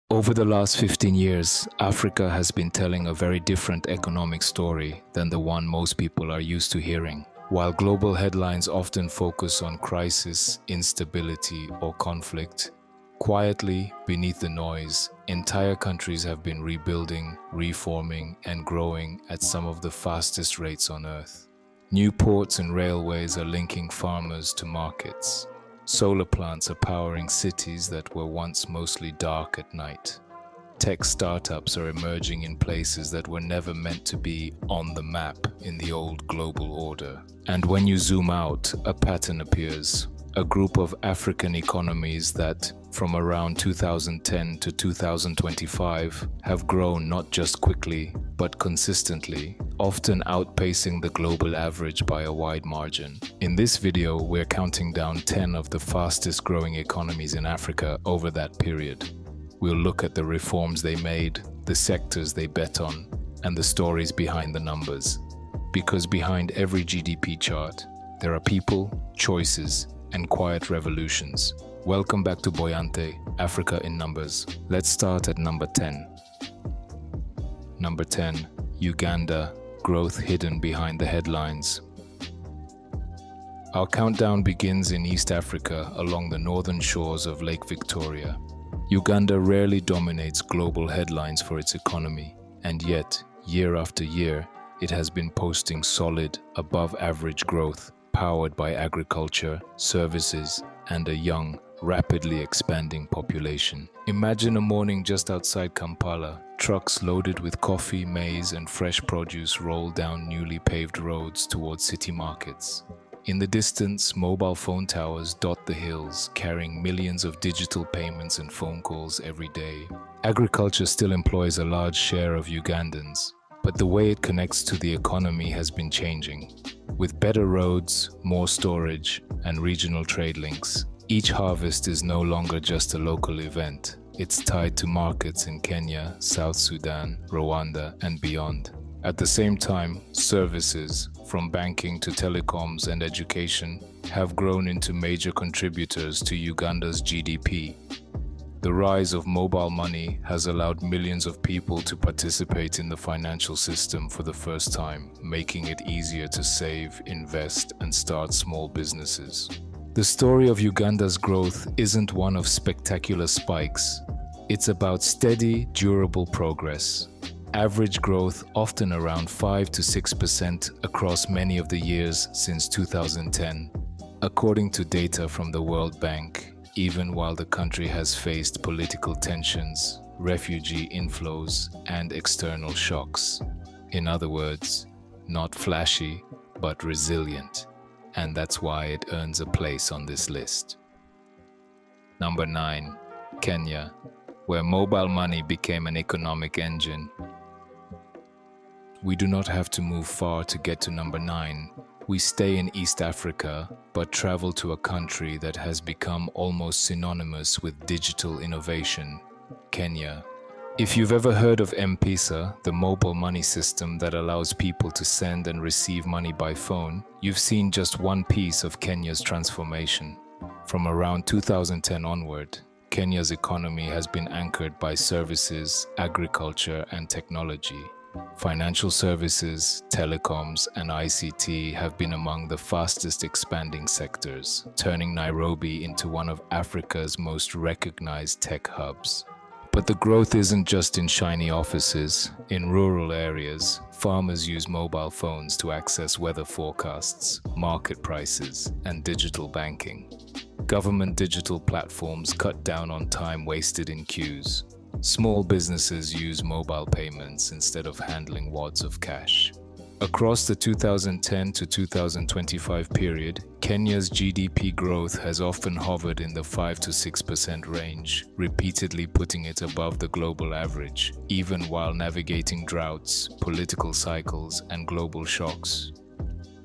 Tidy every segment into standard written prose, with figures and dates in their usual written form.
Over the last 15 years, Africa has been telling a very different economic story than the one most people are used to hearing. While global headlines often focus on crisis, instability, or conflict, quietly, beneath the noise, entire countries have been rebuilding, reforming, and growing at some of the fastest rates on earth. New ports and railways are linking farmers to markets. Solar plants are powering cities that were once mostly dark at night. Tech startups are emerging in places that were never meant to be on the map in the old global order. And when you zoom out, a pattern appears. A group of African economies that, from around 2010 to 2025, have grown not just quickly, but consistently, often outpacing the global average by a wide margin. In this video, we're counting down 10 of the fastest growing economies in Africa over that period. We'll look at the reforms they made, the sectors they bet on, and the stories behind the numbers. Because behind every GDP chart, there are people, choices, and quiet revolutions. Welcome back to Boyante, Africa in Numbers. Let's start at number 10. Number 10, Uganda, growth hidden behind the headlines. Our countdown begins in East Africa along the northern shores of Lake Victoria. Uganda rarely dominates global headlines for its economy, and yet, year after year, it has been posting solid, above-average growth, powered by agriculture, services, and a young, rapidly expanding population. Imagine a morning just outside Kampala. Trucks loaded with coffee, maize, and fresh produce roll down newly paved roads towards city markets. In the distance, mobile phone towers dot the hills, carrying millions of digital payments and phone calls every day. Agriculture still employs a large share of Ugandans, but the way it connects to the economy has been changing. With better roads, more storage, and regional trade links, each harvest is no longer just a local event. It's tied to markets in Kenya, South Sudan, Rwanda, and beyond. At the same time, services, from banking to telecoms and education, have grown into major contributors to Uganda's GDP. The rise of mobile money has allowed millions of people to participate in the financial system for the first time, making it easier to save, invest, and start small businesses. The story of Uganda's growth isn't one of spectacular spikes. It's about steady, durable progress. Average growth often around 5 to 6% across many of the years since 2010, according to data from the World Bank. Even while the country has faced political tensions, refugee inflows, and external shocks. In other words, not flashy, but resilient. And that's why it earns a place on this list. Number 9, Kenya, where mobile money became an economic engine. We do not have to move far to get to number 9. We stay in East Africa, but travel to a country that has become almost synonymous with digital innovation, Kenya. If you've ever heard of M-Pesa, the mobile money system that allows people to send and receive money by phone, you've seen just one piece of Kenya's transformation. From around 2010 onward, Kenya's economy has been anchored by services, agriculture, and technology. Financial services, telecoms, and ICT have been among the fastest expanding sectors, turning Nairobi into one of Africa's most recognized tech hubs. But the growth isn't just in shiny offices. In rural areas, farmers use mobile phones to access weather forecasts, market prices, and digital banking. Government digital platforms cut down on time wasted in queues. Small businesses use mobile payments instead of handling wads of cash. Across the 2010 to 2025 period, Kenya's GDP growth has often hovered in the 5 to 6% range, repeatedly putting it above the global average, even while navigating droughts, political cycles, and global shocks.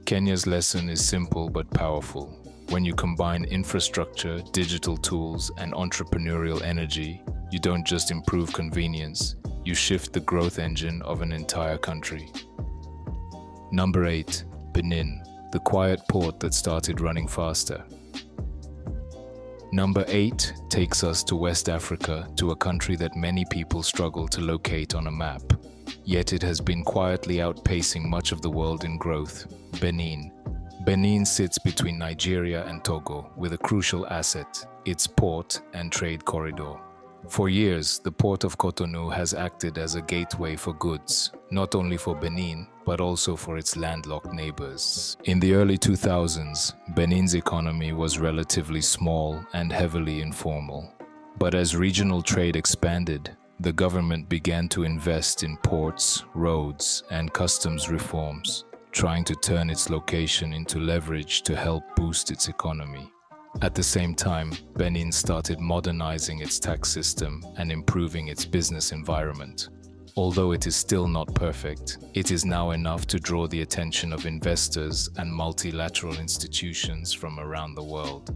Kenya's lesson is simple but powerful. When you combine infrastructure, digital tools, and entrepreneurial energy, you don't just improve convenience, you shift the growth engine of an entire country. Number 8, Benin, the quiet port that started running faster. Number 8 takes us to West Africa, to a country that many people struggle to locate on a map. Yet it has been quietly outpacing much of the world in growth: Benin. Benin sits between Nigeria and Togo with a crucial asset: its port and trade corridor. For years, the port of Cotonou has acted as a gateway for goods, not only for Benin, but also for its landlocked neighbors. In the early 2000s, Benin's economy was relatively small and heavily informal. But as regional trade expanded, the government began to invest in ports, roads, and customs reforms, trying to turn its location into leverage to help boost its economy. At the same time, Benin started modernizing its tax system and improving its business environment. Although it is still not perfect, it is now enough to draw the attention of investors and multilateral institutions from around the world.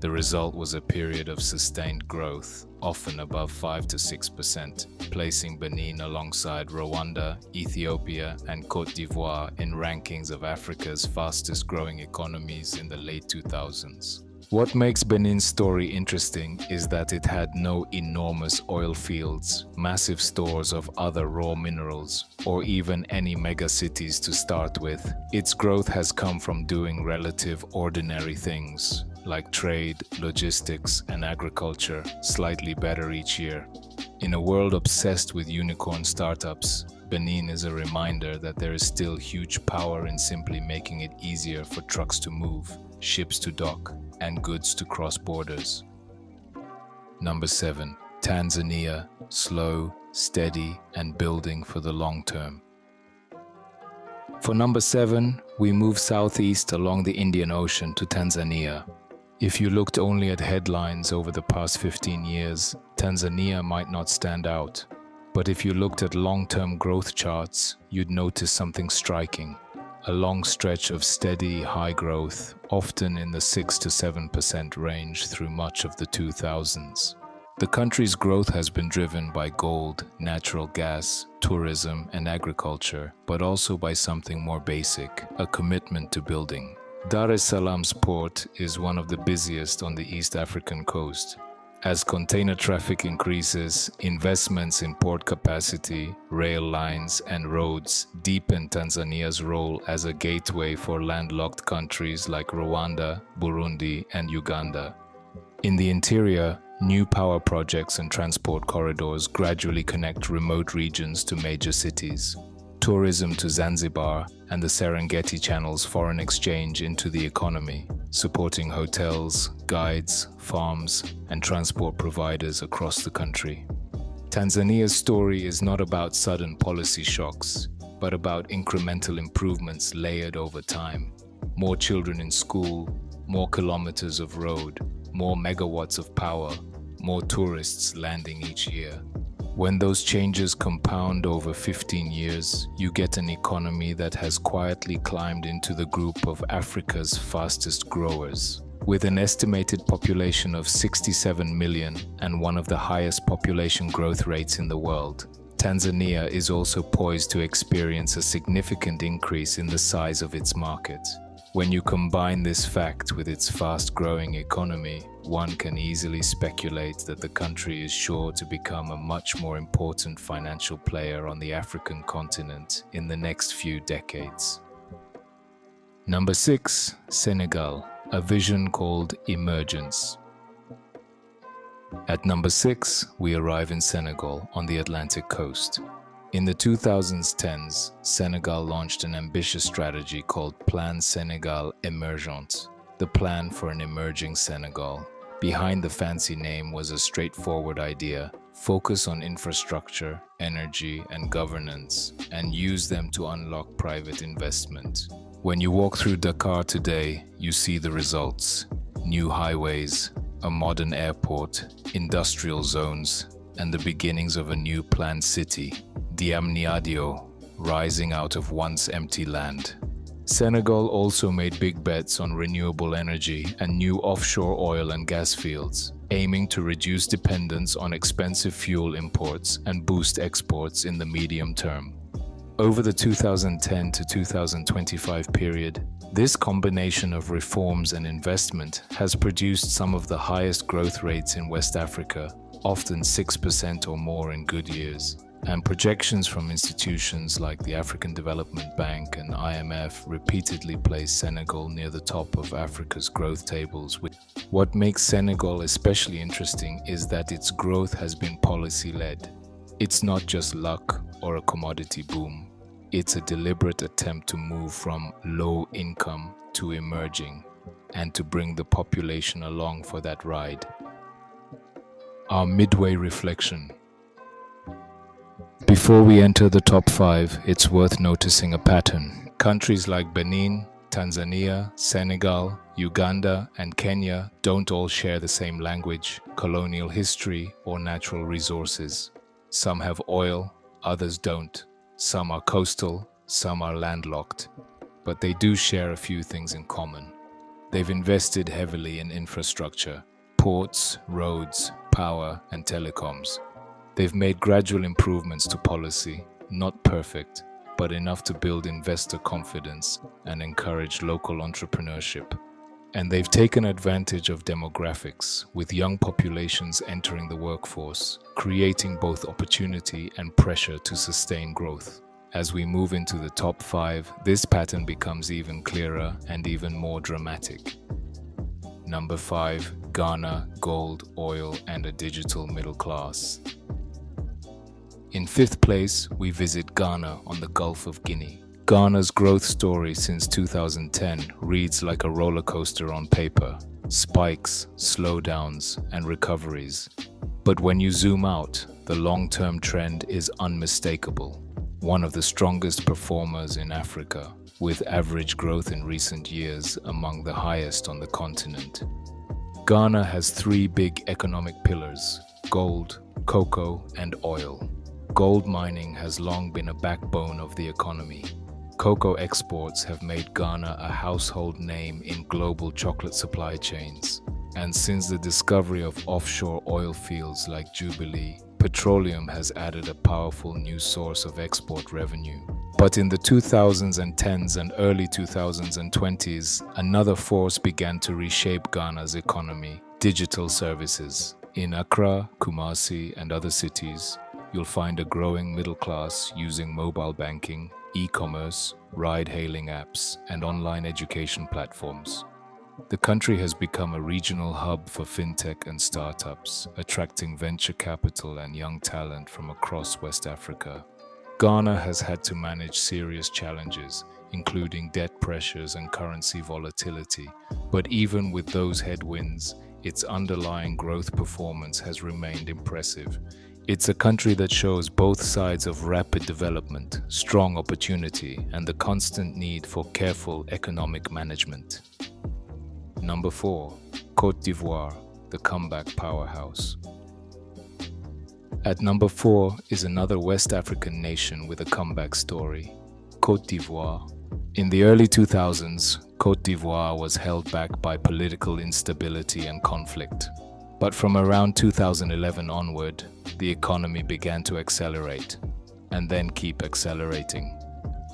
The result was a period of sustained growth, often above 5 to 6%, placing Benin alongside Rwanda, Ethiopia, and Côte d'Ivoire in rankings of Africa's fastest growing economies in the late 2000s. What makes Benin's story interesting is that it had no enormous oil fields, massive stores of other raw minerals, or even any megacities to start with. Its growth has come from doing relative ordinary things, like trade, logistics, and agriculture, slightly better each year. In a world obsessed with unicorn startups, Benin is a reminder that there is still huge power in simply making it easier for trucks to move, ships to dock, and goods to cross borders. Number 7. Tanzania, slow, steady, and building for the long term. For number 7, we move southeast along the Indian Ocean to Tanzania. If you looked only at headlines over the past 15 years, Tanzania might not stand out. But if you looked at long-term growth charts, you'd notice something striking. A long stretch of steady, high growth, often in the 6 to 7% range through much of the 2000s. The country's growth has been driven by gold, natural gas, tourism, and agriculture, but also by something more basic: a commitment to building. Dar es Salaam's port is one of the busiest on the East African coast. As container traffic increases, investments in port capacity, rail lines, and roads deepen Tanzania's role as a gateway for landlocked countries like Rwanda, Burundi, and Uganda. In the interior, new power projects and transport corridors gradually connect remote regions to major cities. Tourism to Zanzibar and the Serengeti channels foreign exchange into the economy, supporting hotels, guides, farms, and transport providers across the country. Tanzania's story is not about sudden policy shocks, but about incremental improvements layered over time. More children in school, more kilometers of road, more megawatts of power, more tourists landing each year. When those changes compound over 15 years, you get an economy that has quietly climbed into the group of Africa's fastest growers. With an estimated population of 67 million and one of the highest population growth rates in the world, Tanzania is also poised to experience a significant increase in the size of its market. When you combine this fact with its fast-growing economy, one can easily speculate that the country is sure to become a much more important financial player on the African continent in the next few decades. Number 6, Senegal, a vision called emergence. At number 6, we arrive in Senegal on the Atlantic coast. In the 2010s, Senegal launched an ambitious strategy called Plan Sénégal Émergent, the plan for an emerging Senegal. Behind the fancy name was a straightforward idea: focus on infrastructure, energy, and governance, and use them to unlock private investment. When you walk through Dakar today, you see the results: new highways, a modern airport, industrial zones, and the beginnings of a new planned city, Diamniadio, rising out of once empty land. Senegal also made big bets on renewable energy and new offshore oil and gas fields, aiming to reduce dependence on expensive fuel imports and boost exports in the medium term. Over the 2010 to 2025 period, This combination of reforms and investment has produced some of the highest growth rates in West Africa, often 6% or more in good years. And projections from institutions like the African Development Bank and IMF repeatedly place Senegal near the top of Africa's growth tables. What makes Senegal especially interesting is that its growth has been policy-led. It's not just luck or a commodity boom. It's a deliberate attempt to move from low income to emerging and to bring the population along for that ride. Our midway reflection. Before we enter the top 5, it's worth noticing a pattern. Countries like Benin, Tanzania, Senegal, Uganda, and Kenya don't all share the same language, colonial history, or natural resources. Some have oil, others don't. Some are coastal, some are landlocked. But they do share a few things in common. They've invested heavily in infrastructure, ports, roads, power, and telecoms. They've made gradual improvements to policy, not perfect, but enough to build investor confidence and encourage local entrepreneurship. And they've taken advantage of demographics, with young populations entering the workforce, creating both opportunity and pressure to sustain growth. As we move into the top 5, this pattern becomes even clearer and even more dramatic. Number 5, Ghana, gold, oil, and a digital middle class. In 5th place, we visit Ghana on the Gulf of Guinea. Ghana's growth story since 2010 reads like a roller coaster on paper. Spikes, slowdowns, and recoveries. But when you zoom out, the long-term trend is unmistakable. One of the strongest performers in Africa, with average growth in recent years among the highest on the continent. Ghana has 3 big economic pillars: gold, cocoa, and oil. Gold mining has long been a backbone of the economy. Cocoa exports have made Ghana a household name in global chocolate supply chains. And since the discovery of offshore oil fields like Jubilee, petroleum has added a powerful new source of export revenue. But in the 2010s and early 2020s, another force began to reshape Ghana's economy: digital services. In Accra, Kumasi, and other cities, you'll find a growing middle class using mobile banking, e-commerce, ride-hailing apps, and online education platforms. The country has become a regional hub for fintech and startups, attracting venture capital and young talent from across West Africa. Ghana has had to manage serious challenges, including debt pressures and currency volatility. But even with those headwinds, its underlying growth performance has remained impressive. It's a country that shows both sides of rapid development, strong opportunity, and the constant need for careful economic management. Number 4, Côte d'Ivoire, the comeback powerhouse. At number 4 is another West African nation with a comeback story, Côte d'Ivoire. In the early 2000s, Côte d'Ivoire was held back by political instability and conflict. But from around 2011 onward, the economy began to accelerate, and then keep accelerating.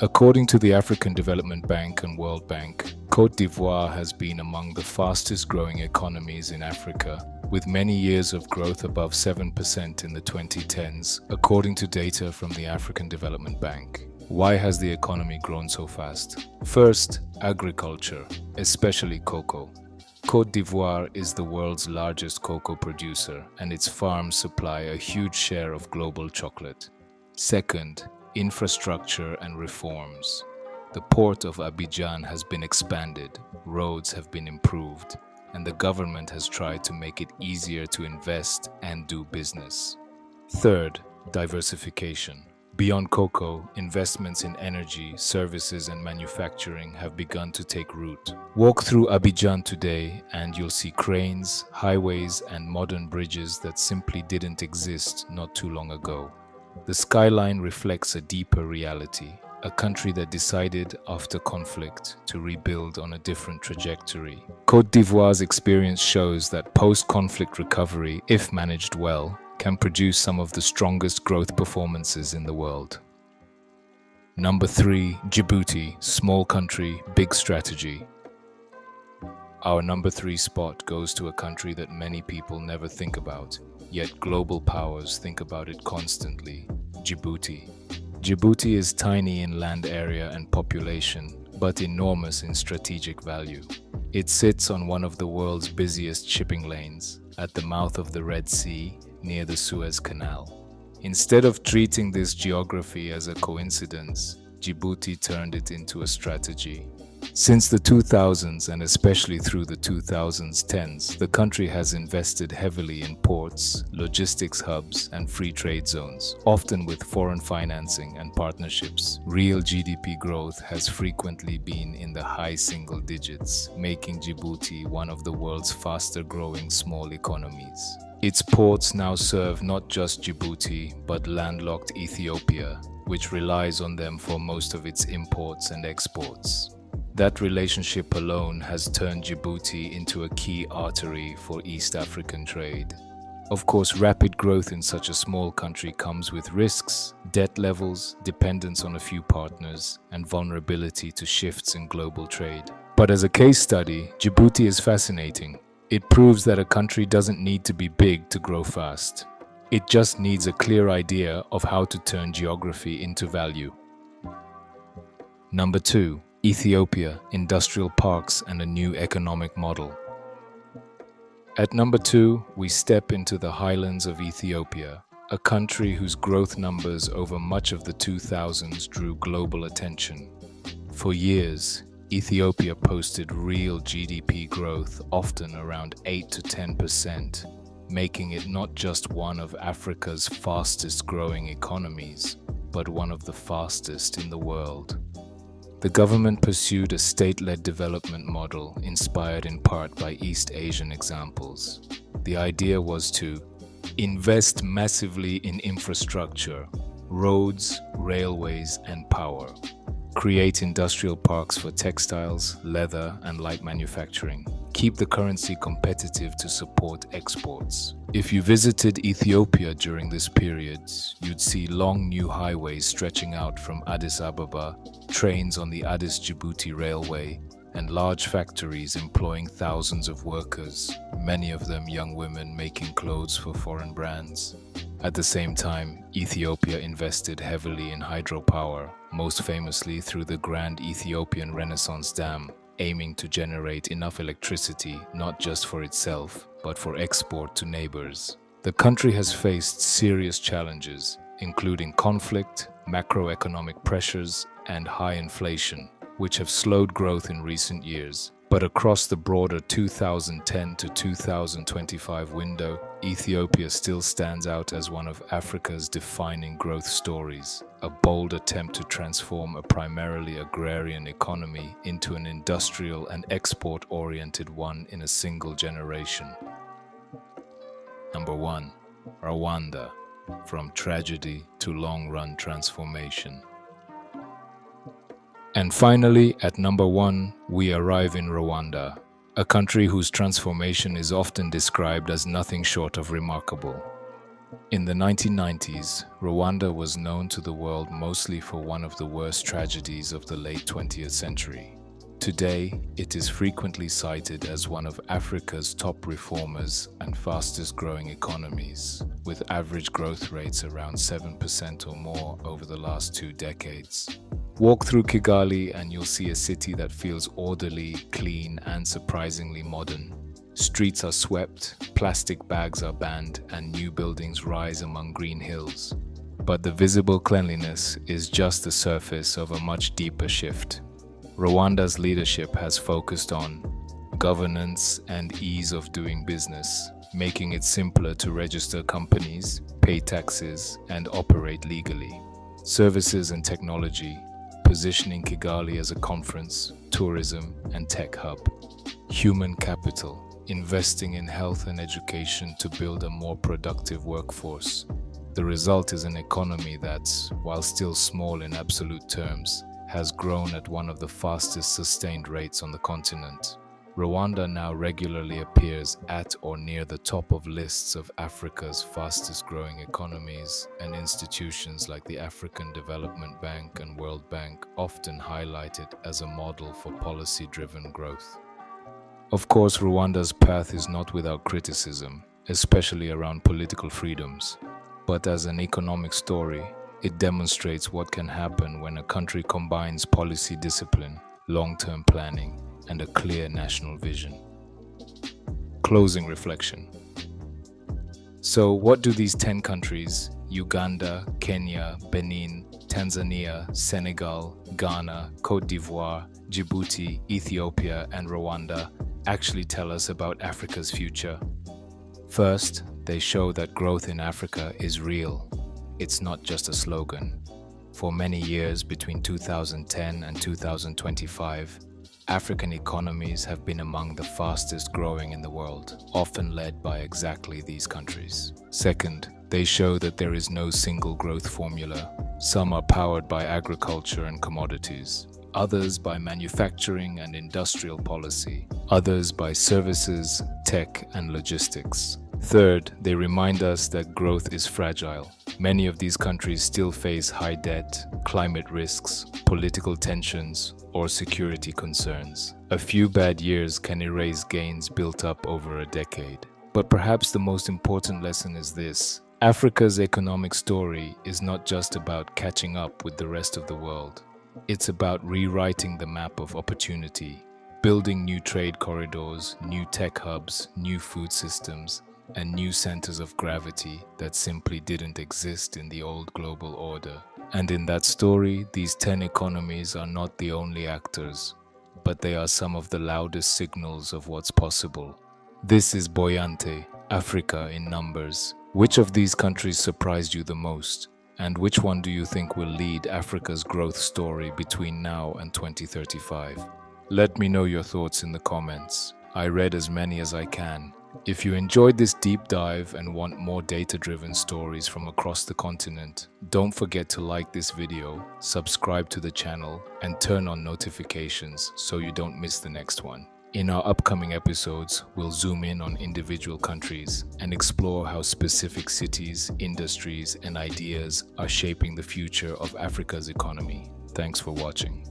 According to the African Development Bank and World Bank, Côte d'Ivoire has been among the fastest growing economies in Africa, with many years of growth above 7% in the 2010s, according to data from the African Development Bank. Why has the economy grown so fast? First, agriculture, especially cocoa. Côte d'Ivoire is the world's largest cocoa producer, and its farms supply a huge share of global chocolate. Second, infrastructure and reforms. The port of Abidjan has been expanded, roads have been improved, and the government has tried to make it easier to invest and do business. Third, diversification. Beyond cocoa, investments in energy, services, and manufacturing have begun to take root. Walk through Abidjan today and you'll see cranes, highways, and modern bridges that simply didn't exist not too long ago. The skyline reflects a deeper reality, a country that decided after conflict to rebuild on a different trajectory. Côte d'Ivoire's experience shows that post-conflict recovery, if managed well, can produce some of the strongest growth performances in the world. Number 3, Djibouti, small country, big strategy. Our number 3 spot goes to a country that many people never think about, yet global powers think about it constantly: Djibouti. Djibouti is tiny in land area and population, but enormous in strategic value. It sits on one of the world's busiest shipping lanes, at the mouth of the Red Sea, near the Suez Canal. Instead of treating this geography as a coincidence, Djibouti turned it into a strategy. Since the 2000s, and especially through the 2010s, the country has invested heavily in ports, logistics hubs, and free trade zones, often with foreign financing and partnerships. Real GDP growth has frequently been in the high single digits, making Djibouti one of the world's faster-growing small economies. Its ports now serve not just Djibouti, but landlocked Ethiopia, which relies on them for most of its imports and exports. That relationship alone has turned Djibouti into a key artery for East African trade. Of course, rapid growth in such a small country comes with risks, debt levels, dependence on a few partners, and vulnerability to shifts in global trade. But as a case study, Djibouti is fascinating. It proves that a country doesn't need to be big to grow fast. It just needs a clear idea of how to turn geography into value. Number 2. Ethiopia, industrial parks and a new economic model. At number 2, we step into the highlands of Ethiopia, a country whose growth numbers over much of the 2000s drew global attention. For years, Ethiopia posted real GDP growth, often around 8 to 10%, making it not just one of Africa's fastest growing economies, but one of the fastest in the world. The government pursued a state-led development model inspired in part by East Asian examples. The idea was to invest massively in infrastructure, roads, railways, and power, create industrial parks for textiles, leather, and light manufacturing, keep the currency competitive to support exports. If you visited Ethiopia during this period, you'd see long new highways stretching out from Addis Ababa, trains on the Addis-Djibouti Railway, and large factories employing thousands of workers, many of them young women making clothes for foreign brands. At the same time, Ethiopia invested heavily in hydropower, most famously through the Grand Ethiopian Renaissance Dam, aiming to generate enough electricity not just for itself, but for export to neighbors. The country has faced serious challenges, including conflict, macroeconomic pressures, and high inflation, which have slowed growth in recent years. But across the broader 2010 to 2025 window, Ethiopia still stands out as one of Africa's defining growth stories, a bold attempt to transform a primarily agrarian economy into an industrial and export-oriented one in a single generation. Number 1. Rwanda, from tragedy to long-run transformation. And finally, at number 1, we arrive in Rwanda, a country whose transformation is often described as nothing short of remarkable. In the 1990s, Rwanda was known to the world mostly for one of the worst tragedies of the late 20th century. Today, it is frequently cited as one of Africa's top reformers and fastest growing economies, with average growth rates around 7% or more over the last 2 decades. Walk through Kigali and you'll see a city that feels orderly, clean, and surprisingly modern. Streets are swept, plastic bags are banned, and new buildings rise among green hills. But the visible cleanliness is just the surface of a much deeper shift. Rwanda's leadership has focused on governance and ease of doing business, making it simpler to register companies, pay taxes, and operate legally. Services and technology, positioning Kigali as a conference, tourism, and tech hub. Human capital, investing in health and education to build a more productive workforce. The result is an economy that, while still small in absolute terms, has grown at one of the fastest sustained rates on the continent. Rwanda now regularly appears at or near the top of lists of Africa's fastest growing economies, and institutions like the African Development Bank and World Bank often highlight it as a model for policy-driven growth. Of course, Rwanda's path is not without criticism, especially around political freedoms. But as an economic story, it demonstrates what can happen when a country combines policy discipline, long-term planning, and a clear national vision. Closing reflection. So, what do these 10 countries, Uganda, Kenya, Benin, Tanzania, Senegal, Ghana, Côte d'Ivoire, Djibouti, Ethiopia, and Rwanda, actually tell us about Africa's future? First, they show that growth in Africa is real. It's not just a slogan. For many years between 2010 and 2025, African economies have been among the fastest growing in the world, often led by exactly these countries. Second, they show that there is no single growth formula. Some are powered by agriculture and commodities, others by manufacturing and industrial policy, others by services, tech, and logistics. Third, they remind us that growth is fragile. Many of these countries still face high debt, climate risks, political tensions, or security concerns. A few bad years can erase gains built up over a decade. But perhaps the most important lesson is this: Africa's economic story is not just about catching up with the rest of the world. It's about rewriting the map of opportunity, building new trade corridors, new tech hubs, new food systems, and new centers of gravity that simply didn't exist in the old global order. And in that story, these 10 economies are not the only actors, but they are some of the loudest signals of what's possible. This is Boyante, Africa in numbers. Which of these countries surprised you the most? And which one do you think will lead Africa's growth story between now and 2035? Let me know your thoughts in the comments. I read as many as I can. If you enjoyed this deep dive and want more data-driven stories from across the continent, don't forget to like this video, subscribe to the channel, and turn on notifications so you don't miss the next one. In our upcoming episodes, we'll zoom in on individual countries and explore how specific cities, industries, and ideas are shaping the future of Africa's economy. Thanks for watching.